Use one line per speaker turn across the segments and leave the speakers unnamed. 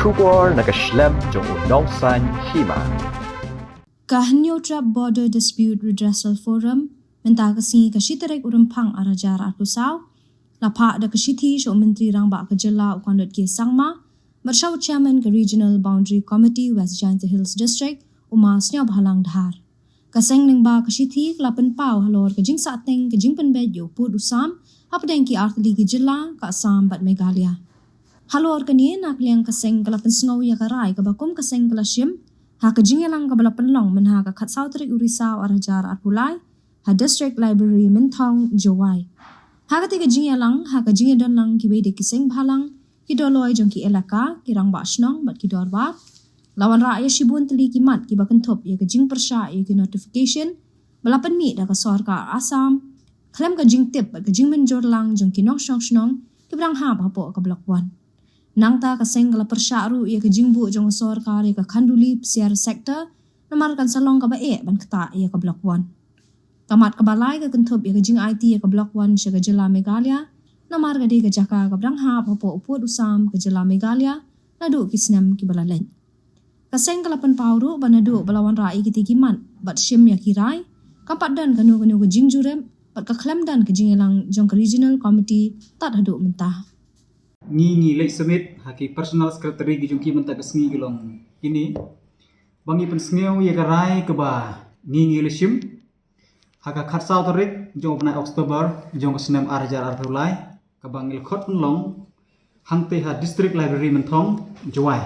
Shubor nakaslem jong unongsan hima.
Kahanyo Trap Border Dispute Redressal Forum menta kasi kashiterek urumpang arajar arpusaw lapa da kashiti syo menteri rangba kejela ukandot ke sangma bersau chairman ke Regional Boundary Committee West Giant Hills District umasnya bahalang dhar kaseng ning ba kashiti lapen pau halor kejing sateng kejing penbed yo put usam apdeng ki artli kejela ka Assam bat Meghalaya halor kani nak liang kaseng kalapen snow ya karai kabakum kaseng kalashim ha kejingelang kabala penlong men ha ka khatsau trik urisa arajar arpulai ha district library mentong jawai ha ka tiga jingelang ha ka jingedon lang ki wede kiseng bhalang ki doloi jong ki elaka ki rang ba snong bat ki dorbat lawan raaya shibun teli ki mat ki bakentop ya ka jing persya ya ki notification balapan mi da ka sarkar Assam klem ka jing tip ka jing menjor lang jong ki nok snong ki brang ha ba po ka blok 1 Nangta kaseng kala persyaru ia ke jingbu jong sarkar ia ke khanduli pesiar sektor namarkan salong ka bae ban kata ia ke blok 1 tamat kabalai ke kentup ia ke jing IT ia ke blok 1 syaga jela Meghalaya namar ka di ke jaka ka brang ha papo uput usam ke jela Meghalaya nadu kisnem ki balalen kaseng kala pen pauru banadu balawan rai ki tigiman bat shim ya kirai kampat dan kanu ke jing jurem bat ka klem dan ke jingelang jong ke regional committee tat hadu mentah
ngi lek semit haki personal secretary gi jungki mentak sengi gelong ini bangi pen sngeu ye garai ke ba ngi leshim haka khatsau tarik jong na Oktober jong snem arjar arpulai ka bangil khot long hangte ha district library menthong jawai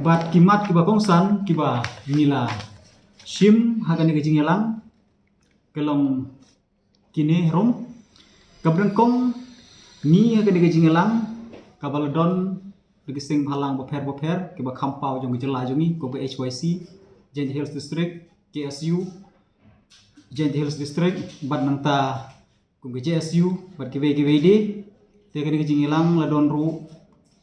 bat kimat ki ba kongsan ki ba nila shim haka ni jingelang gelong kini rom kabren kong ni haka dega jingelang kabaladon dega sing halang boper ke ba khampau jong jela jongi ko ba HYC Giant Hills District KSU Giant Hills District bad nangta ko ga JSU bad ke de tega dega jingelang ladon ru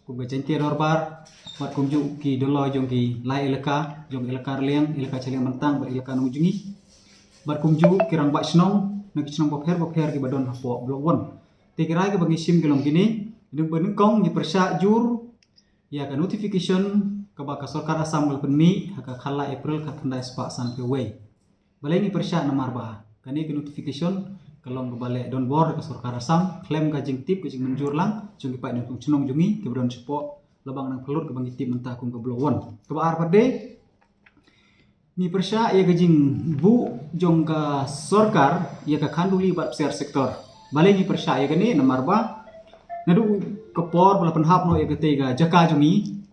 ko ga jente dorbar bad kumju ki dolo jong ki lai elaka jong elaka liang elaka chaliang mentang ba elaka nujungi bad kumju kirang ba snong nak snong boper ki badon hapo blok 1 Tekirai ke bagi sim gelong gini, ini benengkong di persya jur, ya ke notification ke baka sarkar Assam gel penmi, haka khala April kat kendai sepak san ke way. Balai ni persya namar bah, kani ke notification kelong ke balai don board ke sarkar Assam, klaim ke jing tip ke jing menjur lang, jung kipai nang cenong jungi ke berdon sepok lebang nang pelur ke bagi tip mentah kung ke blowon. Ke ba pade ni persya ya ke jing bu jong ke sarkar ya ke khanduli bat pesiar sektor. Balai ni persya ya gani namar ba nadu kepor bala penhap no ya ketiga jaka jungi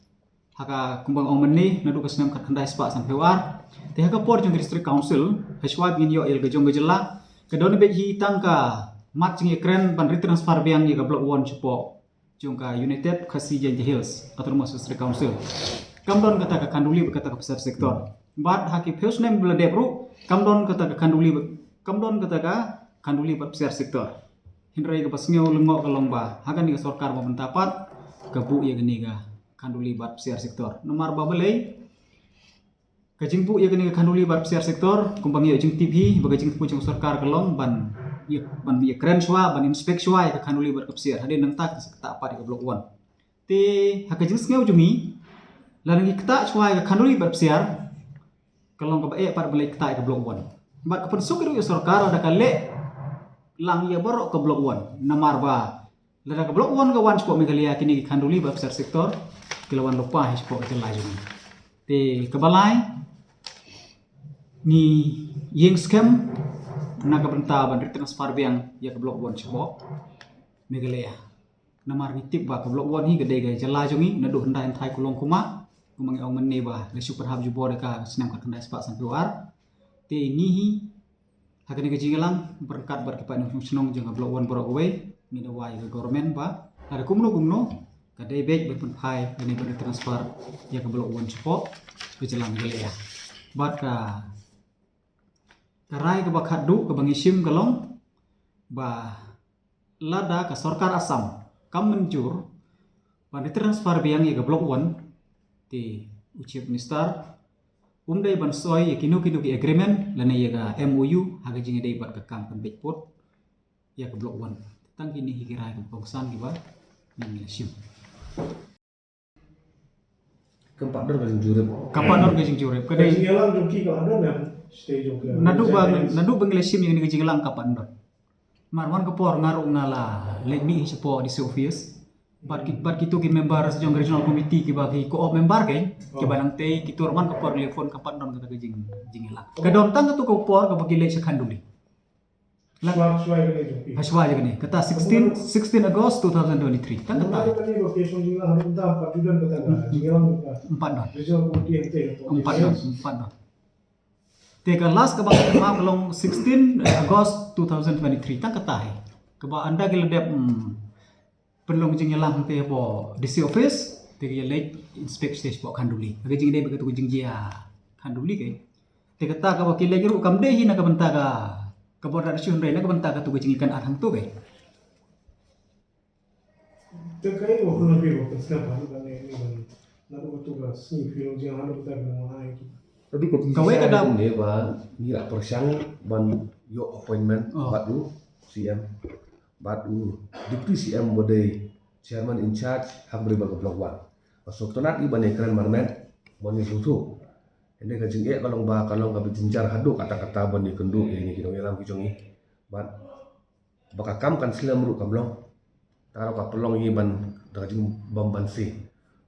haka kumbang ong menni nadu kesnem kat kandai spa sampai war te haka por jong district council heswa bin yo il gejong gejela kedone be hi tangka mat jing ekren ban retransfer biang ya blok 1 cepo jong ka United Khasi Giant Hills autonomous district council kamdon kata ka kanduli berkata ka besar sektor bat haki feus nem bela debru kamdon kata ka kanduli bat besar sektor hindrai ke pasngeu lengok ke lomba hakan ni sarkar mementapat ke bu ya geni ga kanduli bat besar sektor nomor babelai ke jingbu ya geni kanduli bat besar sektor kumpang ya jing TV bagai jing pucung sarkar kelong ban ya keren swa ban inspek swa ya ke kanduli bat besar hadin nang tak tak apa di blok 1 te haka jing sneu jungi lalang kita swa ya kanduli bat besar kelong ke par belai kita ke blok 1 bat ke pensuk ya sarkar ada kale lang ya borok ke blok 1 namar ba lada ke blok 1 ke wan spok Meghalaya kini khanduli ba besar sektor kilawan lupa spok ke laju te kebalai ni yeng scam naga benta ban transfer biang ya ke blok 1 spok Meghalaya namar ni tip ba ke blok 1 hi gede ga jala jungi nadu hendai entai kulong kuma kumang ong menni ba le super hab jubor ka senam ka hendai spak sampai war te ni hi hakani ke jingelang berkat berkepat nung senong jeng blok 1 borok away ni dawai ke government ba ada kumno ka debek berpenpai ini ber transfer ya ke blok 1 cepo ke jelang Meghalaya bat ka karai ke bakat du ke bangisim kelong ba lada ke sarkar Assam kam menjur ban transfer biang ya ke blok 1 di ucap minister umdai ban soy ya kinu ki agreement lana ya ga MOU haga jinga dai bat ka kam pen bekpot ya ke blok 1 tang kini hikira ke bongsan ki ba ni sim
Keempat dor kajing jurep.
Kapan dor gajing jurep. Kadai
Ketinggalan joki kalau ada dan stay joki.
nadu bang lesim yang gajing lang kapan dor. Marwan kepor ngaruh ngala let me sepo di office. Bat kitu ki members jong regional committee ki bagi ko member kay ki banang te ki turman kepor telepon kapan dor kata gajing lang. Kadon tang tu kepor ka bagi let sekhan duli.
Swag ni joki.
Haswa aja gini. Kata 16 August 2023. Tang
Kemarin
kata
tadi vacation jinglah harus dah 4 bulan kata dah. Jinglang kita.
4 dor.
Regional committee yang teh.
4 dor. Teka last kabang ma kalong 16 August 2023 tang kata hai. Kaba anda geledep perlu jing lang te bo DC office te late inspect stage bo khanduli. Aga jing dei begitu jing jia khanduli ke. Te kata ka wakil lagi ru kam dei hina ka benta ka kabor da siun rei na ka benta ka tu jing ikan arhang tu ke.
Terkait waktu nabi waktu sekarang kan ini kan. Nak betul lah. Sini film jangan ada kita dengan mana itu.
Tapi
Kau
saya
ada
ni ba ni lah persiang ban yo appointment batu CM batu deputy CM bodai chairman in charge hak beri bagi blok 1. Masuk tonat i ban ekran marmen moni susu. Ini kajing kalau ka berjenjar hadu kata-kata ban ni kendu ini kidong yalam kijongi. Ban bakakam kan silam ru kamlong. Taro ka pelong i ban kajing bamban si.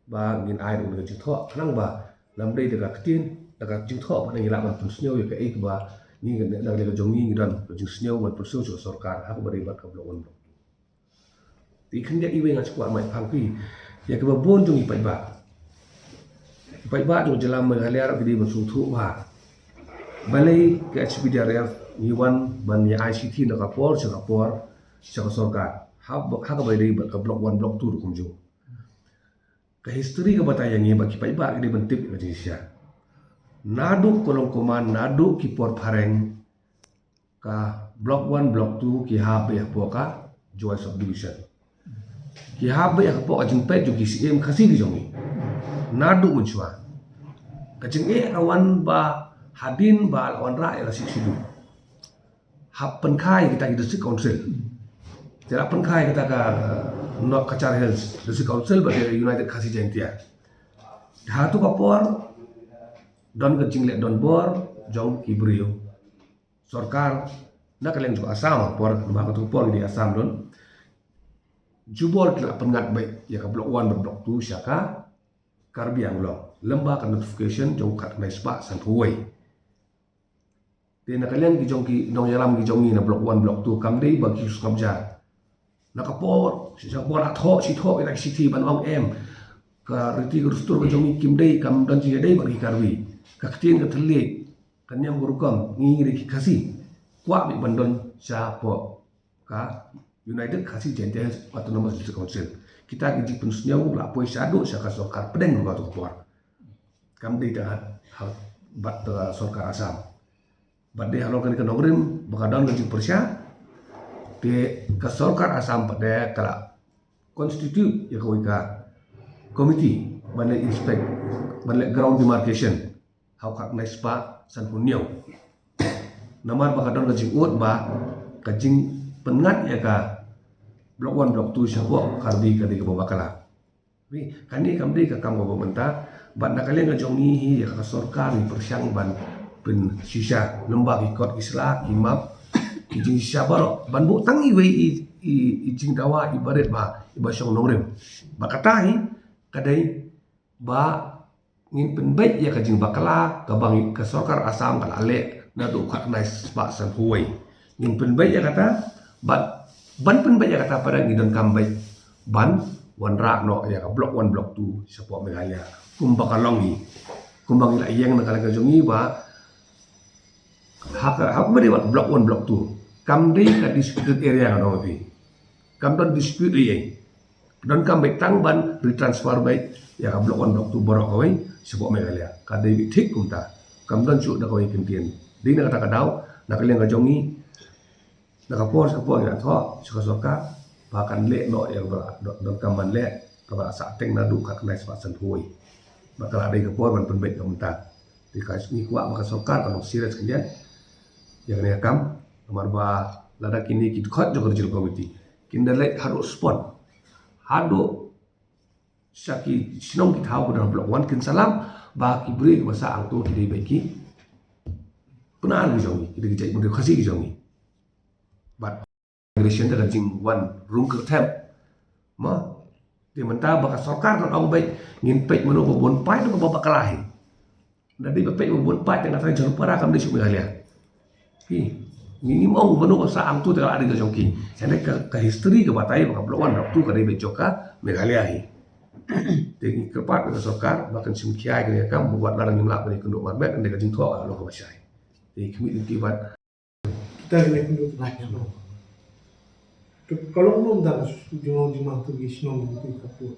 Ba ngin air un kajing tho kanang ba lam dei dekat ketin dekat jing tho pada ngilak ban pusnyo ya ke ba ni dak le jongi ngidan jing snyo ban pusu jo sarkar hak bari bat ka blok 1. Ti kan dia iwe ngat kuat mai phangpi ya ke ba bon jong ipai ba jong jelam mengalir di ban su thu ba balai ke HPDRF ni wan ban ya ICT na kapor Singapore sarkar hak bari bat ka blok 1 blok 2 kumjo ke history ke bataya ni ba kipai ba di ban tip ke Indonesia. Nadu kolong koman nadu kipor pareng ka block 1 block 2 ki habe ya poka joy subdivision ki habe ya poka jingpe jugi CM kasi ki jongi nadu munchwa kajing awan ba hadin ba lawan ra ya siksidu hab penkai kita di district council tidak penkai kita ka no kacar hills district council ba United Kasi Jaintia hatu kapor don kecing lek don bor jong kibrio sarkar nak kalian juga asam por nama tu por di asam don jubor kila pengat baik ya ka blok 1 blok 2 syaka karbiang lo lemba ka notification jong kat nai spa san huai nak kalian ki jong ki dong yalam ki jong ni na blok 1 blok 2 kam dei bagi skabja nak por si por atho si tho ila city ban ong em ka riti gurustur ka jong kim dei kam dan ji dei bagi karbi kaktin ka telik kanyam gurukam ngiri kasi kwa bi bandon siapa ka United Kasi Jaintia Autonomous District Council kita giji penusnya la poi sadu saka sokar pedeng ba tu kuar kam dei dah hal bat sokar asam bat dei halon kan nongrim bakadon giji persya de ka sokar asam pada kala constitute ya ka committee ban inspect ban ground demarcation hau kak nai spa san punyo namar bakadon kajing ut ba kajing pengat ya ka blok 1 blok 2 siapa karbi kadi ke babakala ni kani kamdi ka kam go benta ban nakalian ngajong ni ya ka sarkar ni persyang ban pen sisa lembah ikot isla imam kijing syabaro ban bu tangi we i jing dawa ibarat ba ibasyong nongrem bakatai kadai ba ngin penbaik ya kajing bakala kabang ke sarkar asam kal ale na du khat nice ba san huai ngin penbaik ya kata ban penbaik ya kata pada ngidon kambai ban wanra no ya ka blok 1 blok 2 siapa megaya kumbakalongi kumbang ila yang nakala kajongi ba hak beri wat blok 1 blok 2 kam dei ka disputed area no bi kam don dispute ye don kam betang ban retransfer baik ya ka blok 1 blok 2 borok kawai sebab megalia ka dei thik kumta kam don chu da kawai kentien dei na kata kadau nakalian kajongi nakapor ya tho soka bahkan le no yang don kam ban le ka sa teng na du ka nai spa san hui bakal ada kapor ban penbet kumta dikas ni kuat maka sokar kalau serius kalian yang ni kam nomor ba lada kini kit khot jo kerja komiti kindalek harus spot hado Syaki sinong kita tahu dalam blok 1 kin salam baki beri bahasa ang tu kita baiki pernah lagi jongi kita kecai benda kasih jongi but migration dalam jing 1 room ke tab ma dia mentah bakal sarkar kan au baik ngin pek menu babon pai tu babak kalahi dari pek babon pai tengah tengah jalan para kam di sumber halia hi ngini mau menu bahasa ang tu tegal ada ke jongi ene ke history ke batai bakal blok 1 blok 2 kadai bejoka Meghalaya hi Jadi kepat dengan sokar bahkan simkiai kena kam membuat larang jumlah pada kenduk marbet dan dekat jingtok kalau kau masyai. Jadi kami dikibat
kita kena penduduk lagi. Kalau belum dah jumlah tu gisnong itu kapur.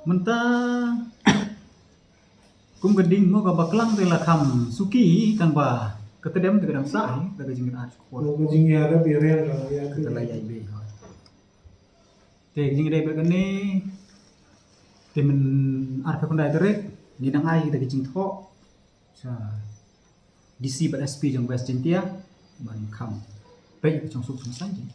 Mentah kum geding mo ka baklang tela kam suki kan ba ketedem te kadang sai daga jingin at ko
Kalau jinggi ada biaran lah ya.
kita layai be te jingin dai begane te men arka kondai tere ginang ai daga jing tho sa DC ba SP jong West Jintia ban kam pe trong suk sung sanji